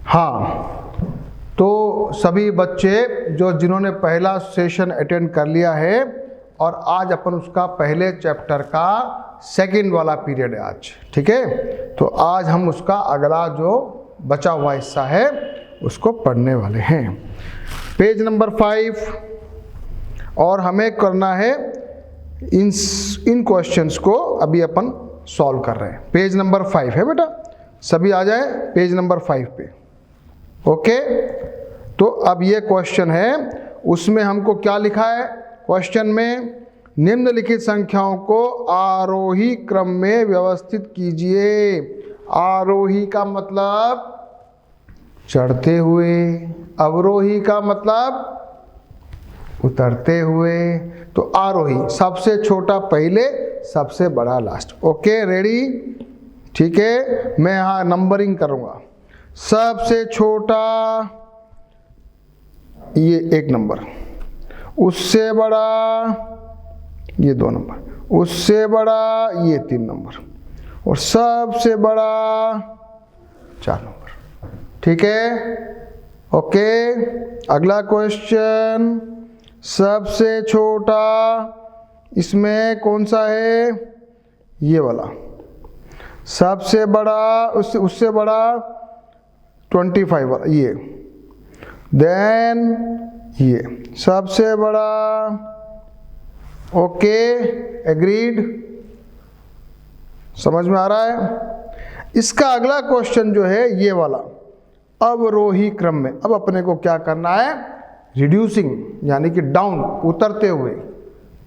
हाँ, तो सभी बच्चे जिन्होंने पहला सेशन अटेंड कर लिया है, और आज अपन उसका पहले चैप्टर का सेकंड वाला पीरियड है आज, ठीक है। तो आज हम उसका अगला जो बचा हुआ हिस्सा है उसको पढ़ने वाले हैं, पेज नंबर 5। और हमें करना है इन क्वेश्चंस को अभी अपन सॉल्व कर रहे हैं। पेज नंबर 5 है बेटा, सभी आ जाए पेज नंबर 5 पे। ओके, तो अब ये क्वेश्चन है, उसमें हमको क्या लिखा है क्वेश्चन में, निम्नलिखित संख्याओं को आरोही क्रम में व्यवस्थित कीजिए। आरोही का मतलब चढ़ते हुए, अवरोही का मतलब उतरते हुए। तो आरोही सबसे छोटा पहले, सबसे बड़ा लास्ट। ओके, रेडी, ठीक है। मैं यहाँ नंबरिंग करूँगा। सबसे छोटा ये 1 नंबर, उससे बड़ा ये 2 नंबर, उससे बड़ा ये 3 नंबर, और सबसे बड़ा 4 नंबर, ठीक है। ओके, अगला क्वेश्चन, सबसे छोटा इसमें कौन सा है, ये वाला। सबसे बड़ा उससे बड़ा 25 वाला, ये। देन ये सबसे बड़ा। ओके, एग्रीड, समझ में आ रहा है। इसका अगला क्वेश्चन जो है ये वाला, अवरोही क्रम में। अब अपने को क्या करना है, रिड्यूसिंग, यानी कि डाउन, उतरते हुए।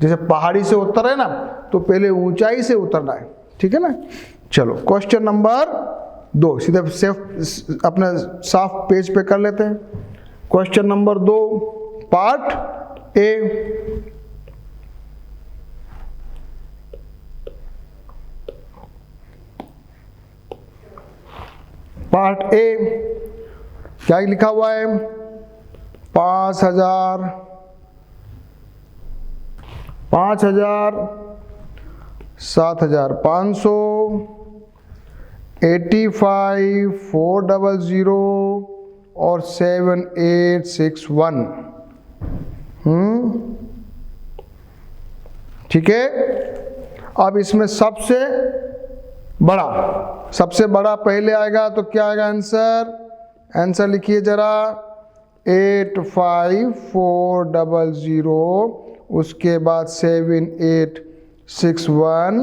जैसे पहाड़ी से उतर है ना, तो पहले ऊंचाई से उतरना है, ठीक है ना। चलो क्वेश्चन नंबर 2 सीधे सेफ अपने साफ पेज पे कर लेते हैं। Question number 2, part A. Part A क्या लिखा हुआ है, 5000, 7500, 85, 400 और 7861। ठीक है। अब इसमें सबसे बड़ा पहले आएगा, तो क्या आएगा आंसर लिखिए जरा, 85400, उसके बाद 7861,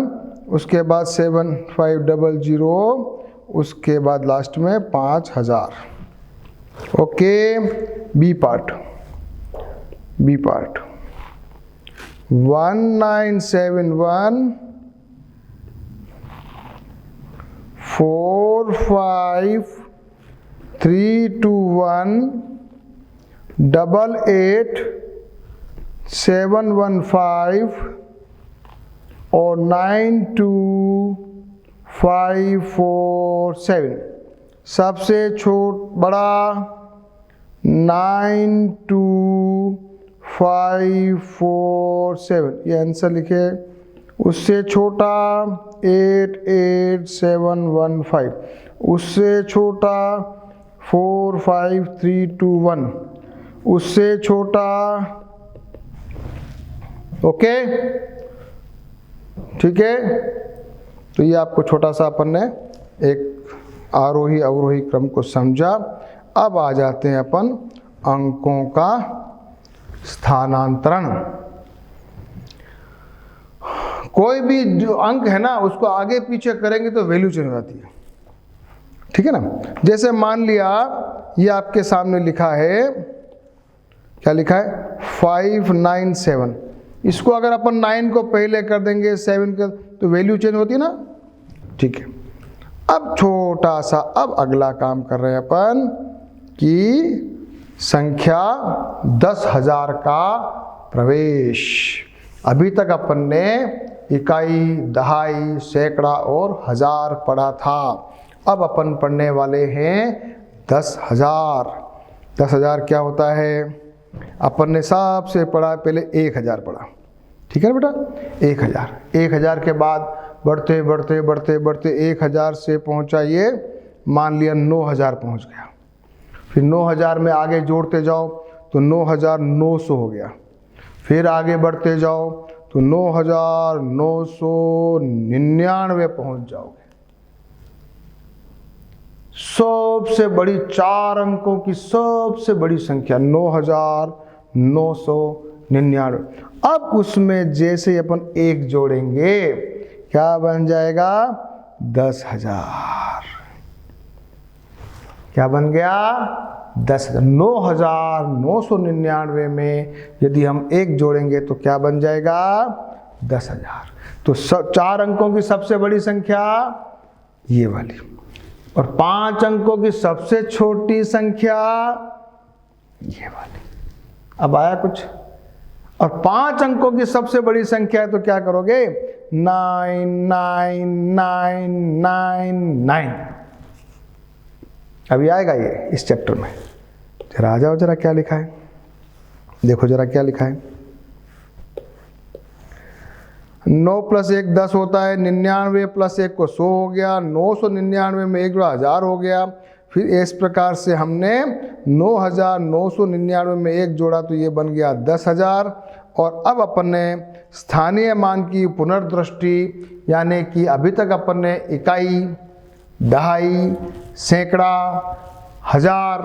उसके बाद 7500, उसके बाद लास्ट में 5000। ओके, बी पार्ट 1971 45321 88 715 और 92547। सबसे बड़ा 92547, ये आंसर लिखे। उससे छोटा 88715, उससे छोटा 45321, उससे छोटा। ओके, ठीक है। तो ये आपको छोटा सा अपन ने एक आरोही अवरोही क्रम को समझा। अब आ जाते हैं अपन अंकों का स्थानांतरण। कोई भी जो अंक है ना, उसको आगे पीछे करेंगे तो वैल्यू चेंज हो जाती है, ठीक है ना। जैसे मान लिया ये आपके सामने लिखा है, क्या लिखा है, 597। इसको अगर अपन 9 को पहले कर देंगे 7 का, तो वैल्यू चेंज होती है ना, ठीक है। अब छोटा सा, अब अगला काम कर रहे हैं अपन कि संख्या 10,000 का प्रवेश। अभी तक अपन ने इकाई, दहाई, सैकड़ा और हजार पढ़ा था। अब अपन पढ़ने वाले हैं 10,000। 10,000 क्या होता है, अपन ने सबसे पढ़ा पहले 1,000 पढ़ा, ठीक है ना बेटा। 1,000 के बाद बढ़ते बढ़ते बढ़ते बढ़ते 1,000 से पहुंचा, ये मान लिया 9,000 पहुंच गया। फिर 9000 में आगे जोड़ते जाओ तो 9900 हो गया, फिर आगे बढ़ते जाओ तो 9999 पहुंच जाओगे। सबसे बड़ी 4 अंकों की सबसे बड़ी संख्या 9999। अब उसमें जैसे अपन 1 जोड़ेंगे क्या बन जाएगा? 10,000। क्या बन गया? 10,000। 9999 में यदि हम 1 जोड़ेंगे तो क्या बन जाएगा? 10,000। तो 4 अंकों की सबसे बड़ी संख्या ये वाली, और 5 अंकों की सबसे छोटी संख्या ये वाली। अब आया कुछ? और 5 अंकों की सबसे बड़ी संख्या है तो क्या करोगे? 99999। अभी आएगा ये इस चैप्टर में। जरा आ जाओ, जरा क्या लिखा है, देखो जरा क्या लिखा है। 9 + 1 10 होता है, 99 + 1 को 100 हो गया, 999 में 1 जोड़ा 1000 हो गया। फिर इस प्रकार से हमने 9999 में 1 जोड़ा तो ये बन गया 10,000। और अब अपन ने स्थानीय मान की पुनर्दृष्टि, यानी कि अभी तक अपन ने इकाई, दहाई, सैकड़ा, हजार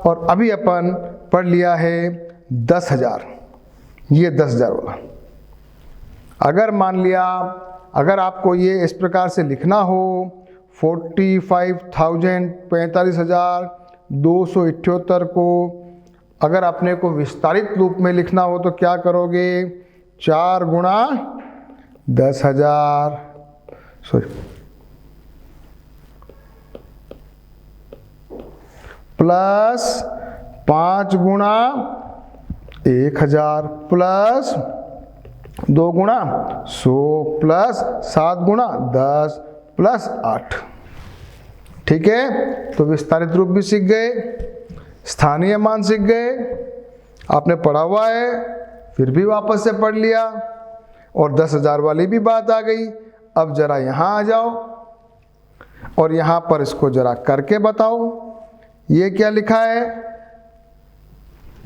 और अभी अपन पढ़ लिया है 10,000। ये 10,000 वाला। अगर मान लिया, अगर आपको ये इस प्रकार से लिखना हो 45,278 को अगर अपने को विस्तारित रूप में लिखना हो तो क्या करोगे? 4 गुणा 10,000 प्लस 5 गुणा 1,000 प्लस 2 गुणा 100 प्लस 7 गुणा 10 प्लस 8। ठीक है, तो विस्तारित रूप भी सीख गए, स्थानीय मान सीख गए, आपने पढ़ा हुआ है फिर भी वापस से पढ़ लिया, और 10,000 वाली भी बात आ गई। अब जरा यहाँ आ जाओ और यहाँ पर इसको जरा करके बताओ। ये क्या लिखा है?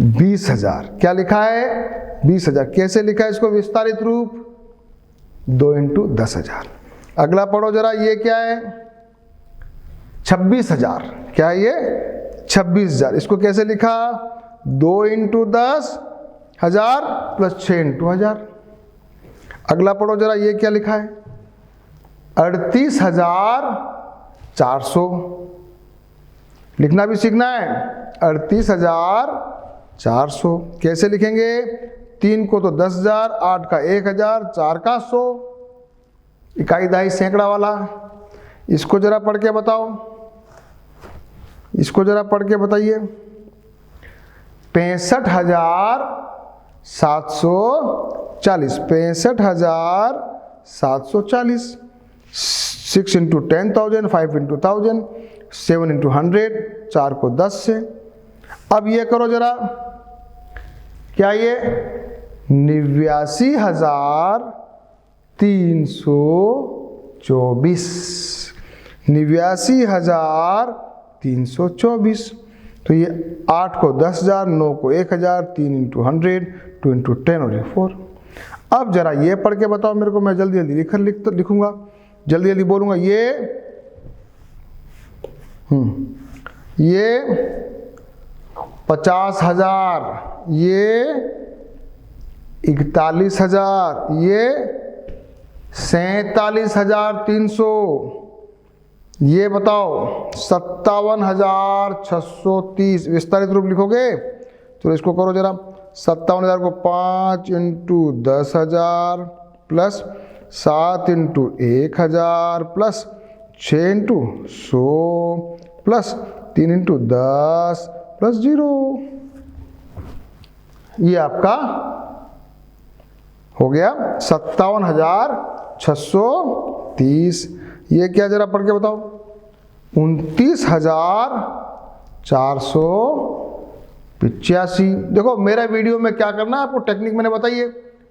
20,000। क्या लिखा है? 20,000। कैसे लिखा है इसको विस्तारित रूप? 2 × 10,000। अगला पढ़ो जरा, ये क्या है? 26,000। क्या है ये? 26,000। इसको कैसे लिखा? 2 × 10,000 प्लस 6 × 1,000। अगला पढ़ो जरा, ये क्या लिखा है? 38,400। लिखना भी सीखना है। 38,400 कैसे लिखेंगे? 3 को तो 10,000, 8 का 1,000, 4 का 100, इकाई दहाई सैकड़ा वाला। इसको जरा पढ़ के बताओ, इसको जरा पढ़ के बताइए। 65,740। 65,740। 6 × 10,000, 5 × 1,000, 7 × 100, 4 को 10 से। अब ये करो जरा, क्या ये? 89,324। 89,324। तो ये 8 को 10,000, 9 को 1,000, 3 × 100, 2 × 10 और 4। अब जरा ये पढ़ के बताओ मेरे को, मैं जल्दी जल्दी लिखूंगा, जल्दी जल्दी बोलूंगा। ये 50,000, ये 41,000, ये 47,300, ये बताओ 57,630। विस्तारित रूप लिखोगे तो इसको करो जरा। 57,000 को 5 × 10,000 प्लस 7 × 1,000 प्लस 6 × 100 प्लस 3 × 10 प्लस 0। ये आपका हो गया 57,630। ये क्या जरा पढ़ के बताओ? 29,485। देखो मेरा वीडियो में क्या करना है आपको, टेक्निक मैंने बताइए,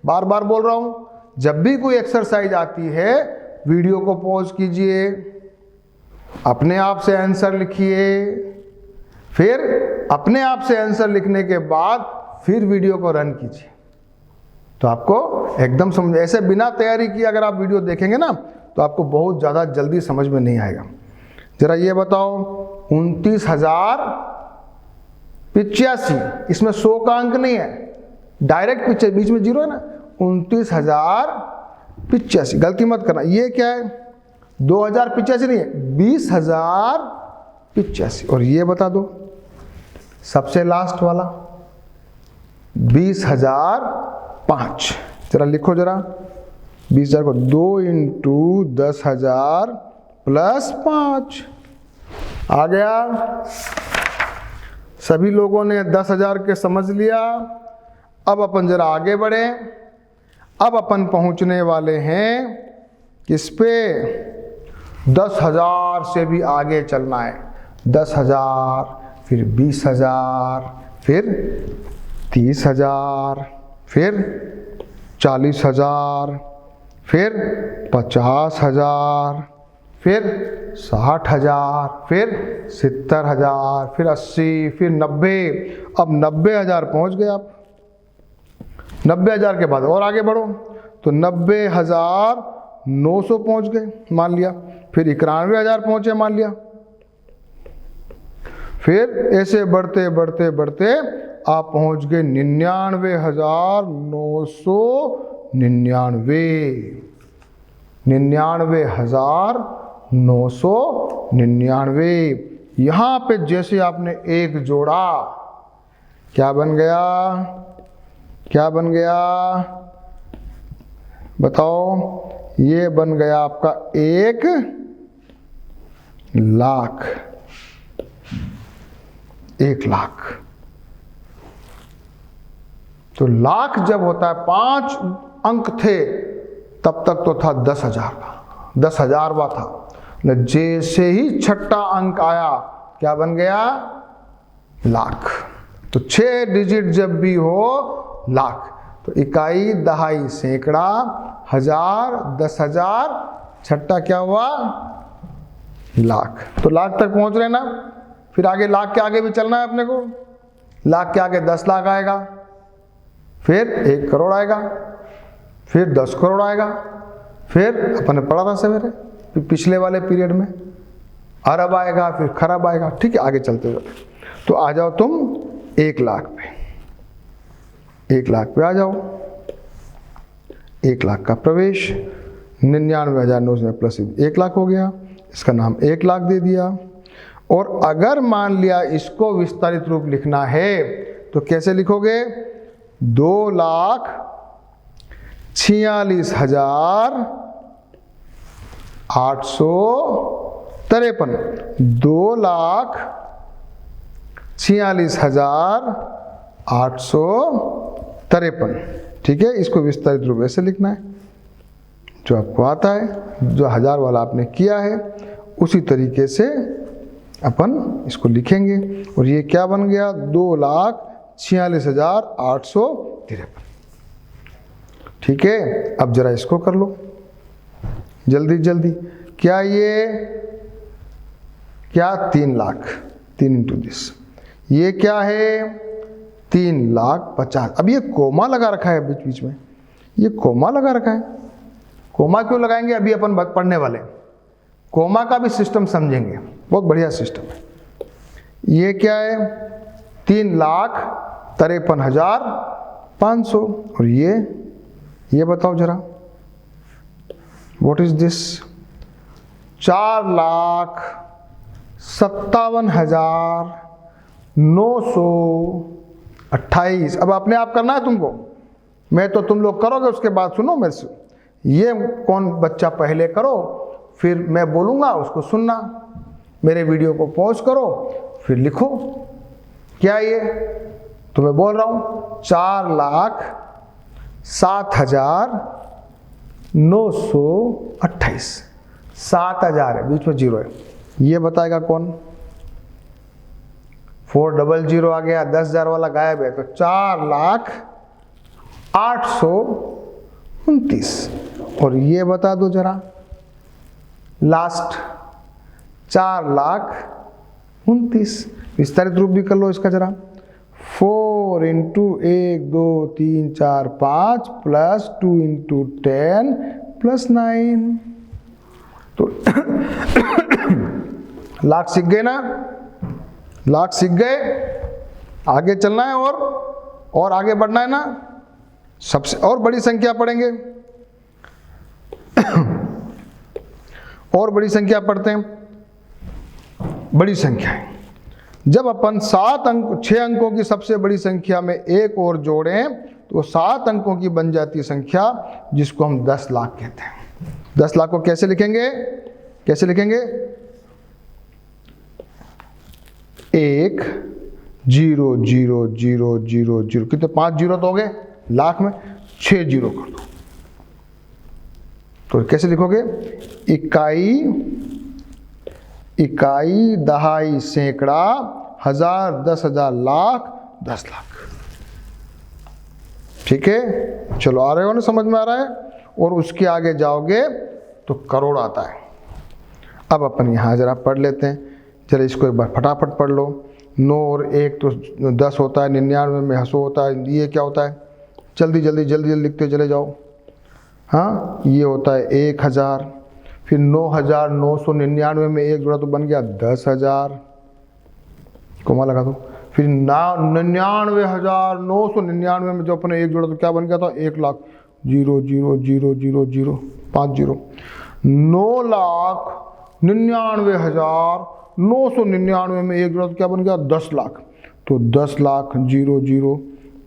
बार बार बोल रहा हूं। जब भी कोई एक्सरसाइज आती है वीडियो को पॉज कीजिए, अपने आप से आंसर लिखिए, फिर अपने आप से आंसर लिखने के बाद फिर वीडियो को रन कीजिए, तो आपको एकदम समझ, ऐसे बिना तैयारी किए अगर आप वीडियो देखेंगे ना तो आपको बहुत ज़्यादा जल्दी समझ में नहीं आएगा। जरा ये बताओ 29,085, इसमें 100 का अंक नहीं है, डायरेक्ट पीछे बीच में जीरो है ना, 29,085, गलती मत करना। ये क्या है 2,085 नहीं है, 20,085। और ये बता दो सबसे लास्ट वाला 20,005। जरा लिखो जरा 20,000 को 2 × 10,000 + 5 आ गया। सभी लोगों ने 10,000 के समझ लिया। अब अपन जरा आगे बढ़े। अब अपन पहुंचने वाले हैं किस पे, 10,000 से भी आगे चलना है। 10,000, फिर 20,000, फिर 30,000, फिर 40,000, फिर 50,000, फिर 60,000, फिर 70,000, फिर 80, फिर 90। अब 90,000 पहुंच गए आप। 90,000 के बाद और आगे बढ़ो तो 90,900 पहुंच गए मान लिया, फिर 91,000 पहुंचे मान लिया, फिर ऐसे बढ़ते बढ़ते बढ़ते आप पहुंच गए 99,999। 99,999। यहां पे जैसे आपने एक जोड़ा, क्या बन गया, क्या बन गया बताओ, ये बन गया आपका 1,00,000। 1,00,000। तो लाख जब होता है, 5 अंक थे तब तक तो था 10,000 का, 10,000वां था। जैसे ही छठा अंक आया क्या बन गया, लाख। तो 6 डिजिट जब भी हो लाख, तो इकाई, दहाई, सैकड़ा, हजार, 10,000, छठा क्या हुआ, लाख। तो लाख तक पहुंच रहे ना। फिर आगे लाख के आगे भी चलना है अपने को। लाख के आगे 10 लाख आएगा, फिर 1 करोड़ आएगा, फिर 10 करोड़ आएगा, फिर अपन ने पढ़ा था सवेरे पिछले वाले पीरियड में अरब आएगा, फिर खरब आएगा। ठीक है, आगे चलते हुए तो आ जाओ तुम 1,00,000 पे। 1,00,000 पे आ जाओ। 1,00,000 का प्रवेश, 99,900 प्लस 1,00,000 हो गया, इसका नाम 1,00,000 दे दिया। और अगर मान लिया इसको विस्तारित रूप लिखना है तो कैसे लिखोगे, 2,46,853। 2,46,853। ठीक है, इसको विस्तारित रूप ऐसे लिखना है, जो आपको आता है, जो 1000 वाला आपने किया है उसी तरीके से अपन इसको लिखेंगे। और ये क्या बन गया, 2,46,853। ठीक है, अब जरा इसको कर लो जल्दी जल्दी। क्या ये, क्या 3,00,000, 3 × दिस, ये क्या है 3,50,000। अब ये कोमा लगा रखा है बीच बीच में, ये कोमा लगा रखा है। कोमा क्यों लगाएंगे, अभी अपन पढ़ने वाले हैं। कोमा का भी सिस्टम समझेंगे, बहुत बढ़िया सिस्टम है। ये क्या है, 3,53,500। और ये बताओ जरा, व्हाट इज दिस, 4,57,928। अब अपने आप करना है तुमको, मैं तो तुम लोग करोगे, उसके बाद सुनो मेरे से। ये कौन बच्चा पहले करो, फिर मैं बोलूँगा उसको सुनना, मेरे वीडियो को पॉज करो, फिर लिखो। क्या ये तो मैं बोल रहा हूँ, 4,07,928। 7,000 है, बीच में 0 है, ये बताएगा कौन। 400 आ गया, 10,000 वाला गायब है, तो 4,08,29। और ये बता दो जरा लास्ट, 4,29,000। विस्तारित रूप भी कर लो इसका जरा। 4 इंटू 1 2 3 4 5 प्लस 2 इंटू 10 प्लस 9। तो लाख सीख गए ना, लाख सीख गए। आगे चलना है और आगे बढ़ना है ना। सबसे और बड़ी संख्या पढ़ेंगे और बड़ी संख्या पढ़ते हैं। बड़ी संख्या है, जब अपन 6 अंकों की सबसे बड़ी संख्या में एक और जोड़ें तो 7 अंकों की बन जाती संख्या जिसको हम 10 लाख कहते हैं। 10 लाख को कैसे लिखेंगे? कैसे लिखेंगे? 1 0 0 0 0 0, कितने 5 जीरो तो हो गए लाख में, 6 जीरो कर दो। तो कैसे लिखोगे? इकाई, दहाई, सैकड़ा, हजार, 10,000, लाख, 10 लाख। ठीक है, चलो आ रहे हो ना, समझ में आ रहा है। और उसके आगे जाओगे तो करोड़ आता है। अब अपन यहाँ जरा पढ़ लेते हैं, चलो इसको एक बार फटाफट पढ़ लो। 9 और 1 तो 10 होता है, 99 में 100 होता है, ये क्या होता है? जल्दी जल्दी जल्दी जल्दी लिखते चले जाओ। हाँ, ये होता है 1000, फिर 9999 में 1 जोड़ा तो बन गया 10,000, कोमा लगा दो। फिर 99,999 में जो अपने 1 जोड़ा तो क्या बन गया था? 1 लाख, 0 0 0 0 0 5 जीरो। 9,99,999 में 1 जोड़ा तो क्या बन गया? 10 लाख। तो 10 लाख 0 0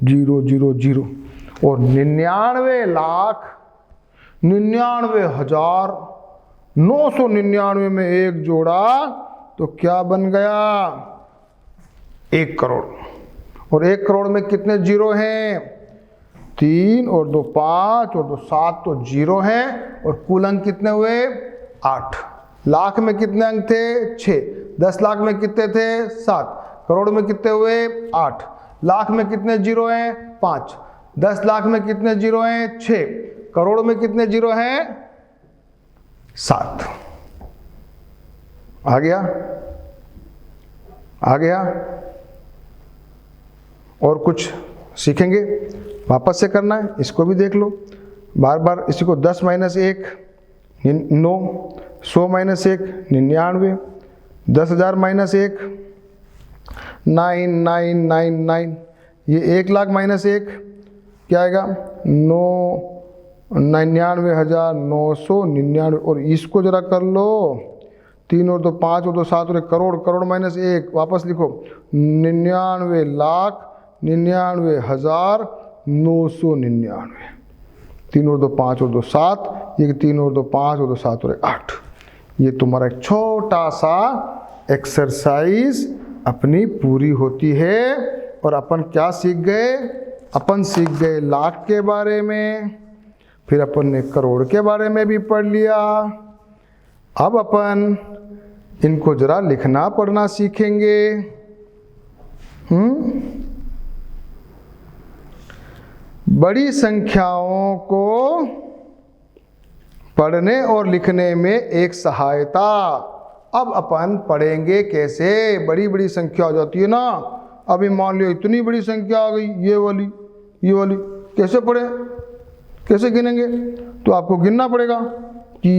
0 0 0 और 99,99,999 में 1 जोड़ा तो क्या बन गया? 1 करोड़। और 1 करोड़ में कितने जीरो हैं? 3 और 2 5 और 2 7 तो जीरो हैं। और कुल अंक कितने हुए? 8। लाख में कितने अंक थे? 6। 10 लाख में कितने थे? 7। करोड़ में कितने हुए? 8। लाख में कितने जीरो हैं? 5। 10 लाख में कितने जीरो हैं? 6। करोड़ में कितने जीरो हैं? 7। आ गया? आ गया? और कुछ सीखेंगे? वापस से करना है, इसको भी देख लो बार बार। इसी को 10 माइनस 1 9, 100 माइनस 1 99, 10,000 माइनस 1 9999, ये 1 लाख माइनस 1 क्या आएगा? 99,999। और इसको जरा कर लो, 3 और 2 5 और 2 7 और 1 करोड़। करोड़ माइनस 1 वापस लिखो, 99,99,999। 3 और 2 5 और 2 7, ये 3 और 2 5 और 2 7 और 1 8। ये तुम्हारा एक छोटा सा एक्सरसाइज अपनी पूरी होती है। और अपन क्या सीख गए? अपन सीख गए लाख के बारे में, फिर अपन ने करोड़ के बारे में भी पढ़ लिया। अब अपन इनको जरा लिखना पढ़ना सीखेंगे। बड़ी संख्याओं को पढ़ने और लिखने में एक सहायता। अब अपन पढ़ेंगे कैसे? बड़ी बड़ी संख्या हो जाती है ना। अभी मान लियो इतनी बड़ी संख्या आ गई, ये वाली कैसे पढ़े? कैसे गिनेंगे? तो आपको गिनना पड़ेगा कि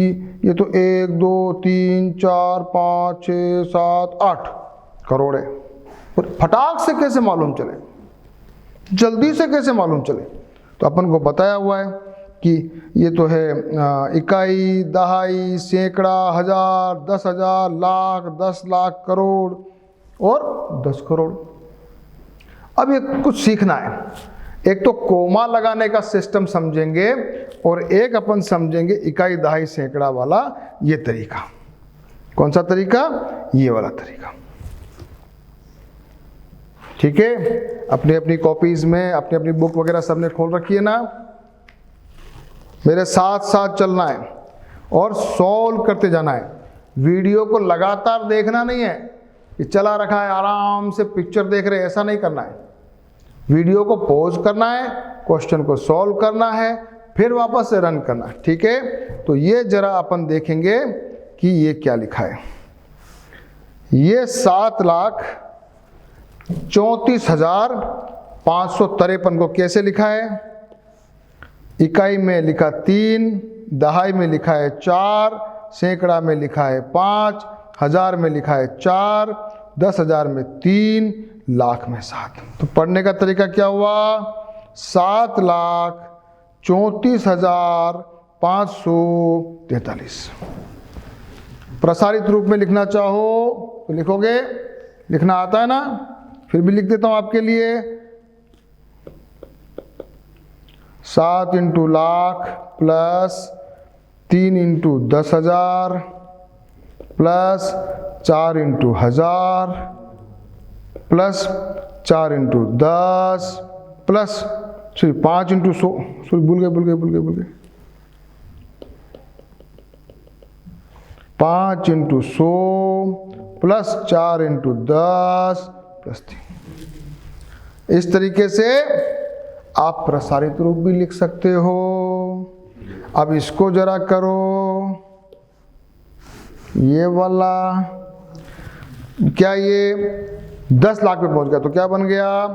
ये तो 1 2 3 4 5 6 7 8 करोड़ है। फटाक से कैसे मालूम चले? जल्दी से कैसे मालूम चले? तो अपन को बताया हुआ है कि ये तो है इकाई, दहाई, सैकड़ा, हजार, 10,000, लाख, 10 लाख, करोड़ और 10 करोड़। अब ये कुछ सीखना है। एक तो कोमा लगाने का सिस्टम समझेंगे और एक अपन समझेंगे इकाई, दहाई, सैकड़ा वाला ये तरीका। कौन सा तरीका? ये वाला तरीका। ठीक है, अपनी अपनी कॉपीज में अपनी अपनी बुक वगैरह सबने खोल रखी है ना। मेरे साथ साथ चलना है और सॉल्व करते जाना है। वीडियो को लगातार देखना नहीं है कि चला रखा है आराम से पिक्चर देख रहे, ऐसा नहीं करना है। वीडियो को पॉज करना है, क्वेश्चन को सॉल्व करना है, फिर वापस से रन करना है। ठीक है, तो ये जरा अपन देखेंगे कि ये क्या लिखा है। ये 7 लाख 34,553 को कैसे लिखा है? इकाई में लिखा 3, दहाई में लिखा है 4, सैकड़ा में लिखा है 5, हजार में लिखा है 4, 10,000 में 3, लाख में 7। तो पढ़ने का तरीका क्या हुआ? 7,34,543। प्रसारित रूप में लिखना चाहो तो लिखोगे, लिखना आता है ना? फिर भी लिख देता हूं आपके लिए। 7 into lakh plus 3 into 10,000 plus 4 into 1000 plus 4 into 10 plus 5 into 100, भूल गए 5 इंटू 100 प्लस 4 इंटू 10 प्लस 3। इस तरीके से आप प्रसारित रूप भी लिख सकते हो। अब इसको जरा करो, ये वाला क्या, ये 10 लाख पे पहुंच गया तो क्या बन गया?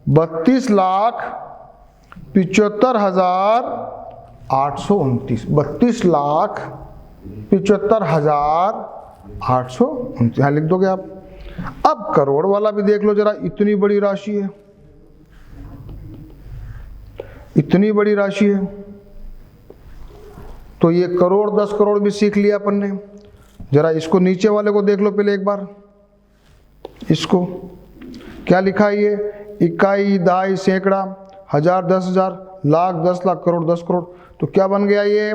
32,75,829। 32,75,829 यहां लिख दोगे आप। अब करोड़ वाला भी देख लो जरा, इतनी बड़ी राशि है, इतनी बड़ी राशि है। तो ये करोड़ 10 करोड़ भी सीख लिया अपन ने। जरा इसको नीचे वाले को देख लो पहले एक बार। इसको क्या लिखा है? ये इकाई, दहाई, सैकड़ा, हजार, 10,000, लाख, 10 लाख, करोड़ 10 करोड़। तो क्या बन गया ये?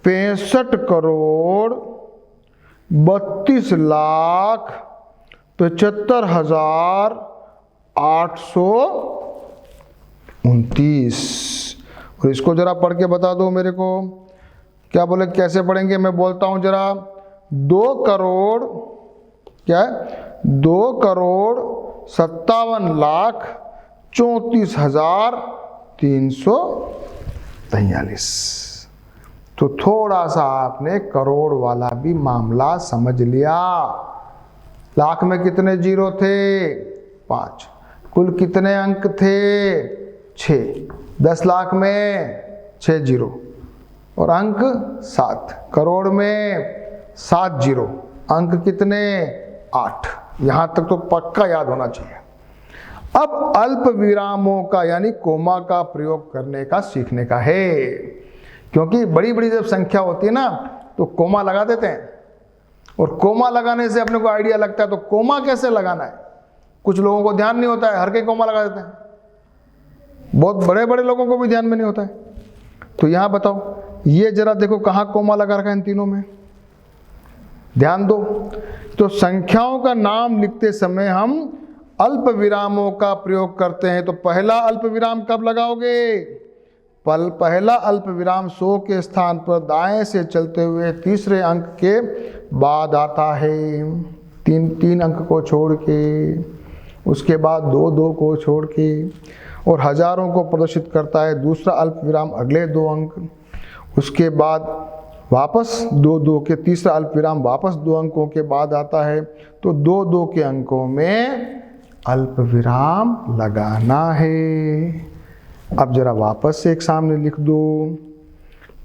65,32,829। और इसको जरा पढ़ के बता दो मेरे को, क्या बोले, कैसे पढ़ेंगे? मैं बोलता हूं जरा। 2 करोड़ क्या है? 2,57,34,343। तो थोड़ा सा आपने करोड़ वाला भी मामला समझ लिया। लाख में कितने जीरो थे? 5। कुल कितने अंक थे? 6। 10 लाख में 6 जीरो और अंक 7। करोड़ में 7 जीरो, अंक कितने? 8। यहां तक तो पक्का याद होना चाहिए। अब अल्प विरामों का यानी कोमा का प्रयोग करने का सीखने का है, क्योंकि बड़ी बड़ी जब संख्या होती है ना तो कोमा लगा देते हैं, और कोमा लगाने से अपने को आइडिया लगता है। तो कोमा कैसे लगाना है कुछ लोगों को ध्यान नहीं होता है, हर कोई कोमा लगा देते हैं। बहुत बड़े बड़े लोगों को भी ध्यान में नहीं होता है। तो यहां बताओ, ये जरा देखो कहां कोमा लगा रखा है इन तीनों में, ध्यान दो। तो संख्याओं का नाम लिखते समय हम अल्प विरामों का प्रयोग करते हैं। तो पहला अल्प विराम कब लगाओगे? पहला अल्प विराम 100 के स्थान पर दाएं से चलते हुए तीसरे अंक के बाद आता है, 3 अंक को छोड़ के, उसके बाद 2 को छोड़ के, और हजारों को प्रदर्शित करता है दूसरा अल्प विराम अगले 2 अंक, उसके बाद वापस 2 के तीसरा अल्प विराम वापस 2 अंकों के बाद आता है। तो 2 के अंकों में अल्प विराम लगाना है। अब जरा वापस से एक सामने लिख दो,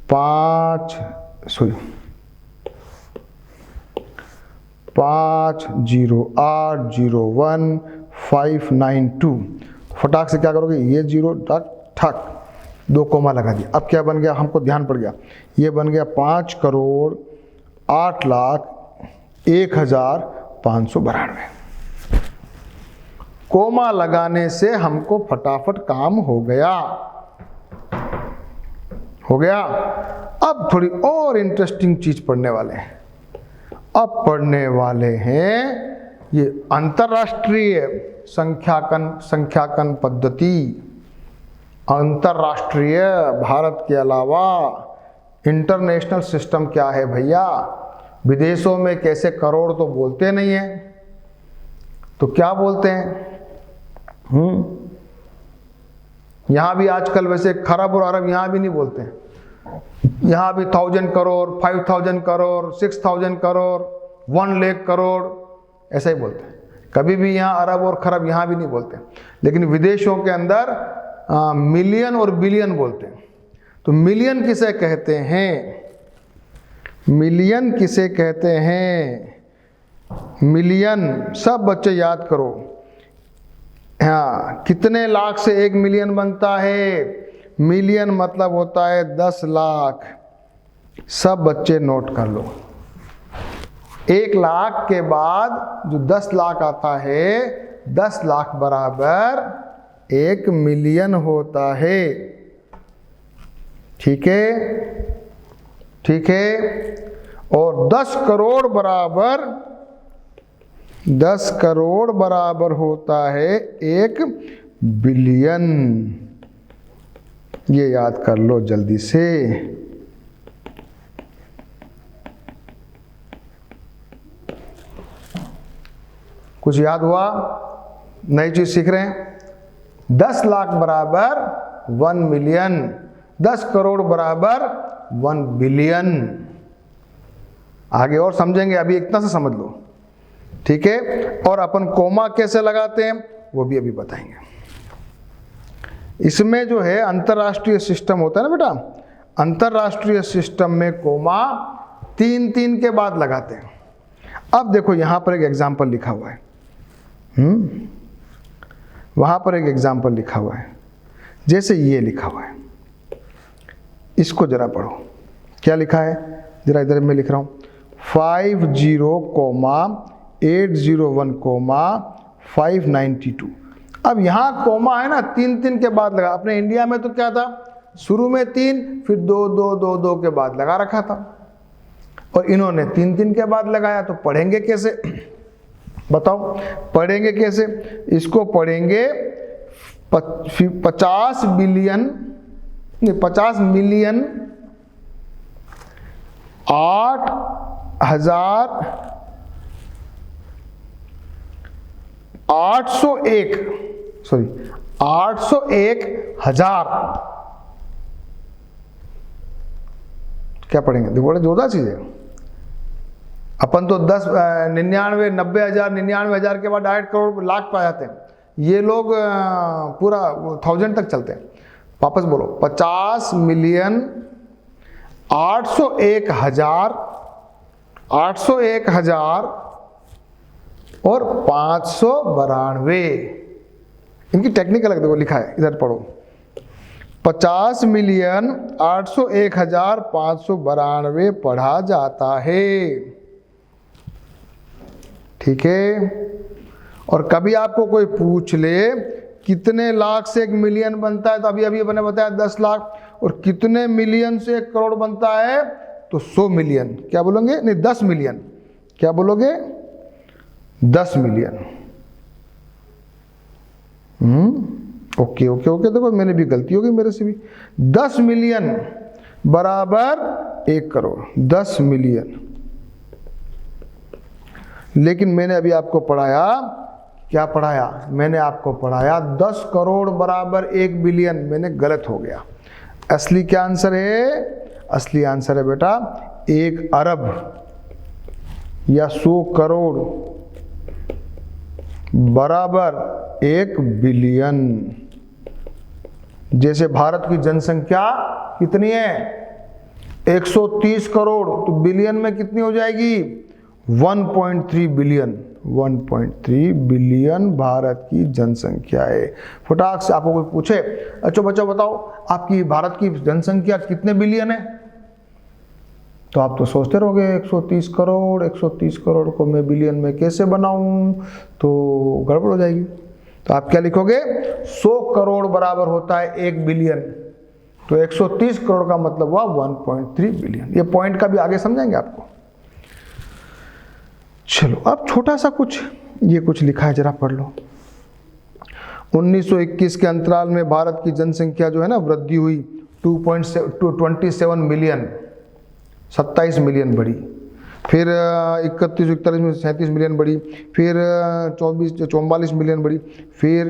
5,0,8,0,1,592। फटाक से क्या करोगे? ये 0 ठक 2 कोमा लगा दिया। अब क्या बन गया? हमको ध्यान पड़ गया, ये बन गया 5,08,01,592। कोमा लगाने से हमको फटाफट काम हो गया। अब थोड़ी और इंटरेस्टिंग चीज पढ़ने वाले हैं। अब पढ़ने वाले हैं ये अंतरराष्ट्रीय संख्याकन पद्धति। अंतरराष्ट्रीय, भारत के अलावा इंटरनेशनल सिस्टम क्या है भैया? विदेशों में कैसे करोड़ तो बोलते नहीं है, तो क्या बोलते हैं? यहां भी आजकल वैसे खरब और अरब यहां भी नहीं बोलते हैं। यहां भी 1000 करोड़, 5000 करोड़, 6000 करोड़, 1 लाख करोड़ ऐसा ही बोलते हैं। कभी भी यहाँ अरब और खरब यहाँ भी नहीं बोलते, लेकिन विदेशों के अंदर मिलियन और बिलियन बोलते हैं। तो मिलियन किसे कहते हैं? मिलियन किसे कहते हैं? मिलियन सब बच्चे याद करो। हाँ, कितने लाख से 1 मिलियन बनता है? मिलियन मतलब होता है 10 लाख। सब बच्चे नोट कर लो। 1 लाख के बाद जो 10 लाख आता है, 10 लाख बराबर 1 मिलियन होता है। ठीक है, ठीक है। और 10 करोड़ बराबर 10 करोड़ बराबर होता है 1 बिलियन। ये याद कर लो जल्दी से। कुछ याद हुआ? नई चीज सीख रहे हैं? 10 लाख बराबर 1 मिलियन, 10 करोड़ बराबर 1 बिलियन। आगे और समझेंगे, अभी इतना से समझ लो। ठीक है। और अपन कोमा कैसे लगाते हैं वो भी अभी बताएंगे। इसमें जो है अंतरराष्ट्रीय सिस्टम होता है ना बेटा, अंतरराष्ट्रीय सिस्टम में कोमा 3 के बाद लगाते हैं। अब देखो यहां पर एक एग्जाम्पल लिखा हुआ है, वहां पर एक एग्जाम्पल लिखा हुआ है, जैसे ये लिखा हुआ है, इसको जरा पढ़ो। क्या लिखा है? जरा इधर मैं लिख रहा हूं, 50,801,592। अब यहाँ कोमा है ना, 3 के बाद लगा। अपने इंडिया में तो क्या था, शुरू में 3, फिर 2 के बाद लगा रखा था, और इन्होंने 3 के बाद लगाया। तो पढ़ेंगे कैसे बताओ? पढ़ेंगे कैसे इसको? पढ़ेंगे 50 बिलियन नहीं 50 मिलियन 801,000। क्या पढ़ेंगे? देखो बड़े जोरदार चीज है। अपन तो 10, 99, 90,000, 99,000 के बाद डायरेक्ट करोड़ लाख पा जाते हैं। ये लोग पूरा 1000 तक चलते हैं। वापस बोलो, 50 मिलियन 801,000 और 592। इनकी टेक्निक अलग देखो, लिखा है इधर पढ़ो। 50 मिलियन 801,592 पढ़ा जाता है। ठीक है। और कभी आपको कोई पूछ ले कितने लाख से 1 मिलियन बनता है, तो अभी मैंने बताया 10 लाख। और कितने मिलियन से 1 करोड़ बनता है, तो 100 मिलियन। क्या बोलोगे? नहीं 10 मिलियन। क्या बोलोगे? 10 मिलियन। Okay okay okay. देखो मैंने भी गलती हो गई मेरे से भी। 10 मिलियन बराबर 1 करोड़, 10 मिलियन। लेकिन मैंने अभी आपको पढ़ाया, क्या पढ़ाया? मैंने आपको पढ़ाया 10 करोड़ बराबर 1 बिलियन। मैंने गलत हो गया। असली क्या आंसर है? असली आंसर है बेटा 1 अरब या 100 करोड़ बराबर 1 बिलियन। जैसे भारत की जनसंख्या कितनी है? 130 करोड़, तो बिलियन में कितनी हो जाएगी? 1.3 बिलियन। 1.3 बिलियन भारत की जनसंख्या है। फटाक से आपको कोई पूछे, अच्छा बच्चों बताओ आपकी भारत की जनसंख्या कितने बिलियन है, तो आप तो सोचते रहोगे 130 करोड़, 130 करोड़ को मैं बिलियन में कैसे बनाऊं, तो गड़बड़ हो जाएगी। तो आप क्या लिखोगे? 100 करोड़ बराबर होता है 1 बिलियन। तो 130 करोड़ का मतलब हुआ 1.3 बिलियन। ये पॉइंट का भी आगे समझाएंगे आपको। चलो अब छोटा सा कुछ, ये कुछ लिखा है जरा पढ़ लो। 1921 के अंतराल में भारत की जनसंख्या जो है ना वृद्धि हुई 2.27 मिलियन, 27 मिलियन बढ़ी। फिर 31-41 में 37 मिलियन बढ़ी। फिर 44 मिलियन बढ़ी। फिर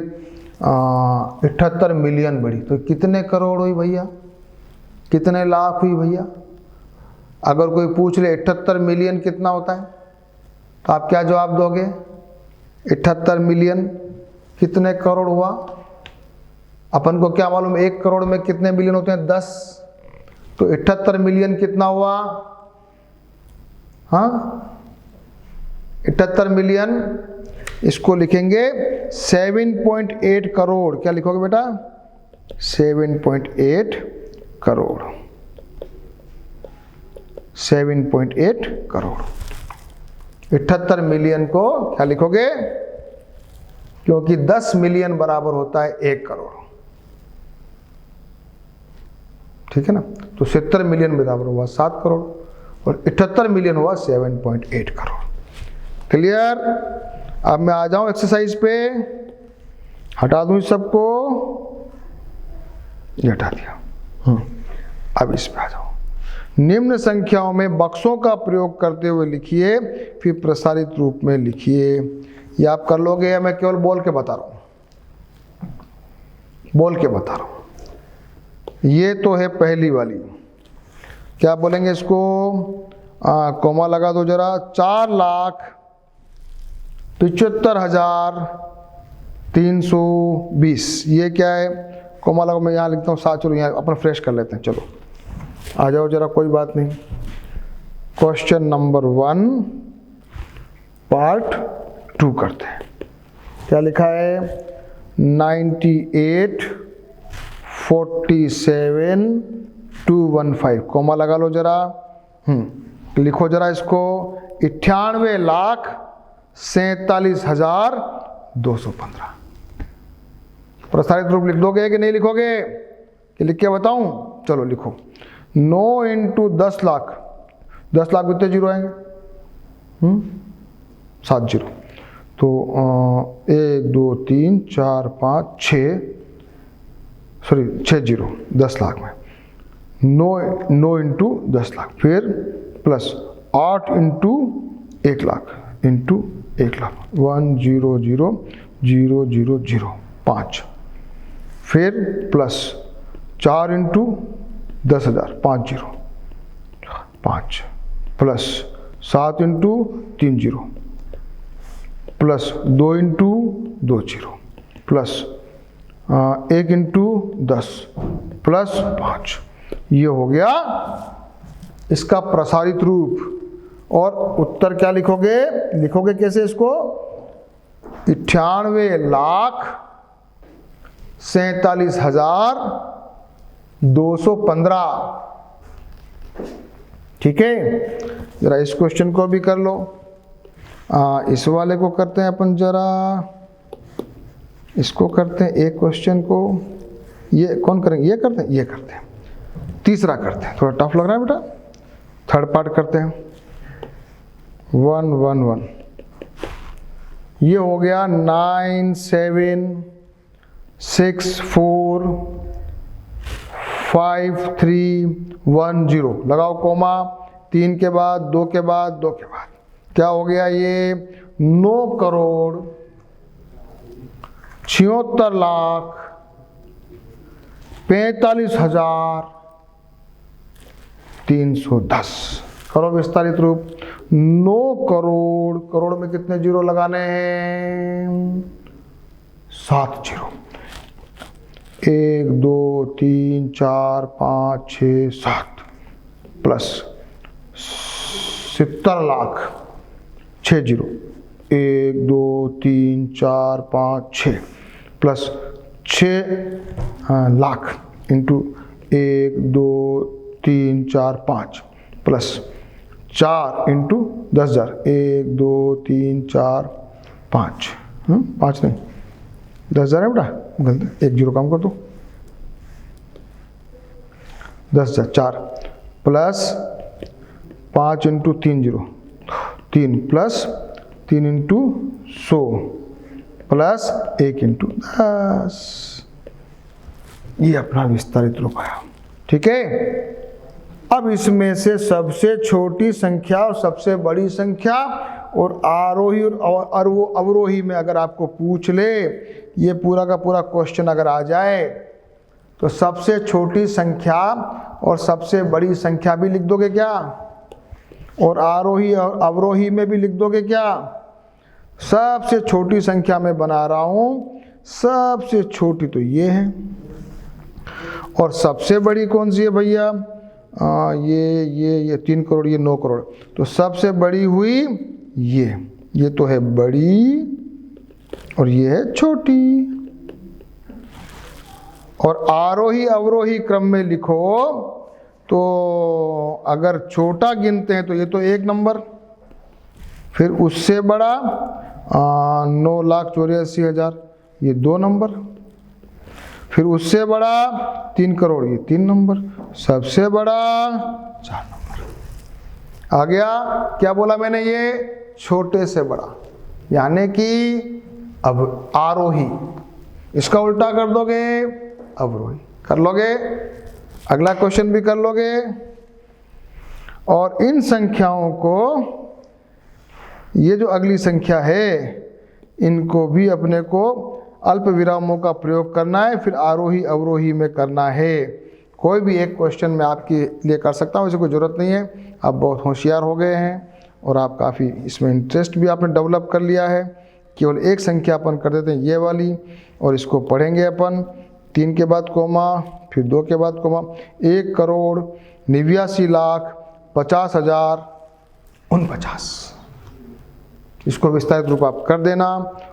78 मिलियन बढ़ी। तो कितने करोड़ हुई भैया? कितने लाख हुई भैया? अगर कोई पूछ ले 78 मिलियन कितना होता है, तो आप क्या जवाब दोगे? 78 मिलियन कितने करोड़ हुआ? अपन को क्या मालूम 1 करोड़ में कितने मिलियन होते हैं? 10। तो 78 मिलियन कितना हुआ? हाँ 78 मिलियन, इसको लिखेंगे 7.8 करोड़। क्या लिखोगे बेटा? 7.8 करोड़। 7.8 करोड़। 78 मिलियन को क्या लिखोगे? क्योंकि 10 मिलियन बराबर होता है 1 करोड़, ठीक है ना। तो 70 मिलियन बराबर हुआ 7 करोड़ और 78 मिलियन हुआ 7.8 करोड़। क्लियर? अब मैं आ जाऊं एक्सरसाइज पे, हटा दूं इस सबको, ये हटा दिया। अब इस पे आ जाओ। निम्न संख्याओं में बक्सों का प्रयोग करते हुए लिखिए, फिर प्रसारित रूप में लिखिए। ये आप कर लोगे या मैं केवल बोल के बता रहा हूं? बोल के बता रहा हूं। ये तो है पहली वाली, क्या बोलेंगे इसको? कोमा लगा दो जरा। 4,75,320, ये क्या है? कोमा लगा, मैं यहाँ लिखता हूँ 7। चलो यहाँ अपन फ्रेश कर लेते हैं। चलो आ जाओ जरा, कोई बात नहीं। क्वेश्चन नंबर 1 पार्ट 2 करते हैं। क्या लिखा है? 98,47,215, कोमा लगा लो जरा। लिखो जरा इसको। 98,47,215 प्रसारित रूप लिख दोगे कि नहीं लिखोगे? कि लिख के बताऊं? चलो लिखो। 9 इंटू 10 लाख, 10 लाख कितने जीरो आएंगे? 7 जीरो। तो 1 2 3 4 5 6, सॉरी 6 जीरो 10 लाख में। 9 इंटू 10 लाख, फिर plus 8 into 1 lakh into 1 lakh, 1 0 0 0 0 0 5, फिर plus 4 into 10,000, 5 zero 5, plus 7 into 3 zero, plus 2 into 2 zero, plus 1 into 10, plus 5। ये हो गया इसका प्रसारित रूप। और उत्तर क्या लिखोगे? लिखोगे कैसे इसको? 98,47,215। ठीक है, जरा इस क्वेश्चन को भी कर लो। इस वाले को करते हैं अपन, जरा इसको करते हैं। एक क्वेश्चन को ये कौन करेंगे? ये करते हैं, ये करते हैं। तीसरा करते हैं, थोड़ा टफ लग रहा है बेटा। थर्ड पार्ट करते हैं। 1 1 1, ये हो गया 9 7 6 4 5 3 1 0। लगाओ कोमा, 3 के बाद 2 के बाद 2 के बाद। क्या हो गया ये? 9,76,45,310। करो विस्तारित रूप। 9 करोड़, करोड़ में कितने जीरो लगाने हैं? 7 zero. 1 2 3 4 5 6 7, plus 70 lakh, 6 zero. 1 2 3 4 5 6, plus 6 lakh into 1 2 3 4 5, plus 4 into 10,000। 1 2 3 4 5, 5 नहीं 10,000 है बेटा, गलत, 1 जीरो कम कर दो। 10,000 4, plus 5 into 3 zero 3, plus 3 into 100, plus 1 into 10। ये अपना विस्तारित रूप आया। ठीक है, अब इसमें से सबसे छोटी संख्या और सबसे बड़ी संख्या और आरोही और वो अवरोही में अगर आपको पूछ ले, ये पूरा का पूरा क्वेश्चन अगर आ जाए, तो सबसे छोटी संख्या और सबसे बड़ी संख्या भी लिख दोगे क्या? और आरोही और अवरोही में भी लिख दोगे क्या? सबसे छोटी संख्या में बना रहा हूं, सबसे छोटी तो ये है, और सबसे बड़ी कौन सी है भैया? ये 3 करोड़, ये 9 करोड़, तो सबसे बड़ी हुई ये तो है बड़ी और ये है छोटी। और आरोही अवरोही क्रम में लिखो तो अगर छोटा गिनते हैं तो ये तो 1 नंबर, फिर उससे बड़ा 9,84,000, ये 2 नंबर, फिर उससे बड़ा 3 करोड़, ये 3 नंबर, सबसे बड़ा 4 नंबर। आ गया? क्या बोला मैंने? ये छोटे से बड़ा, यानी कि अब आरोही, इसका उल्टा कर दोगे अवरोही, कर लोगे? अगला क्वेश्चन भी कर लोगे। और इन संख्याओं को, ये जो अगली संख्या है, इनको भी अपने को अल्प विरामों का प्रयोग करना है, फिर आरोही अवरोही में करना है। कोई भी एक क्वेश्चन मैं आपके लिए कर सकता हूँ, इसे कोई ज़रूरत नहीं है। आप बहुत होशियार हो गए हैं और आप काफ़ी इसमें इंटरेस्ट भी आपने डेवलप कर लिया है। केवल एक संख्या अपन कर देते हैं, ये वाली, और इसको पढ़ेंगे अपन 3 के बाद कोमा, फिर 2 के बाद कोमा, 1,89,50,50,49। इसको विस्तारित रूप आप कर देना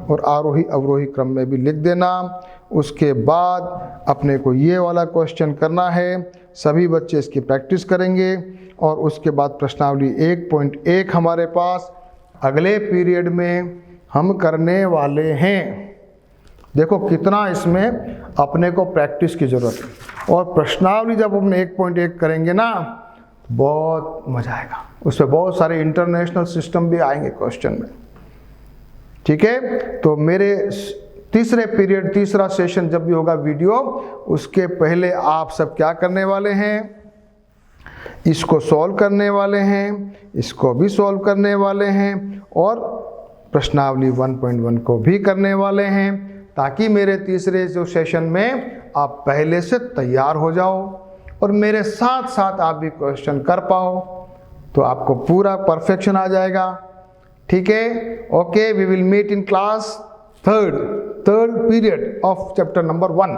और आरोही अवरोही क्रम में भी लिख देना। उसके बाद अपने को ये वाला क्वेश्चन करना है, सभी बच्चे इसकी प्रैक्टिस करेंगे, और उसके बाद प्रश्नावली 1.1 हमारे पास अगले पीरियड में हम करने वाले हैं। देखो कितना इसमें अपने को प्रैक्टिस की ज़रूरत है, और प्रश्नावली जब हम 1.1 करेंगे ना, बहुत मज़ा आएगा। उसमें बहुत सारे इंटरनेशनल सिस्टम भी आएंगे क्वेश्चन में। ठीक है, तो मेरे तीसरे पीरियड, तीसरा सेशन जब भी होगा वीडियो, उसके पहले आप सब क्या करने वाले हैं? इसको सॉल्व करने वाले हैं, इसको भी सॉल्व करने वाले हैं, और प्रश्नावली 1.1 को भी करने वाले हैं, ताकि मेरे तीसरे जो सेशन में आप पहले से तैयार हो जाओ और मेरे साथ साथ आप भी क्वेश्चन कर पाओ, तो आपको पूरा परफेक्शन आ जाएगा। ठीक है, okay, we will meet in class third period of chapter number 1।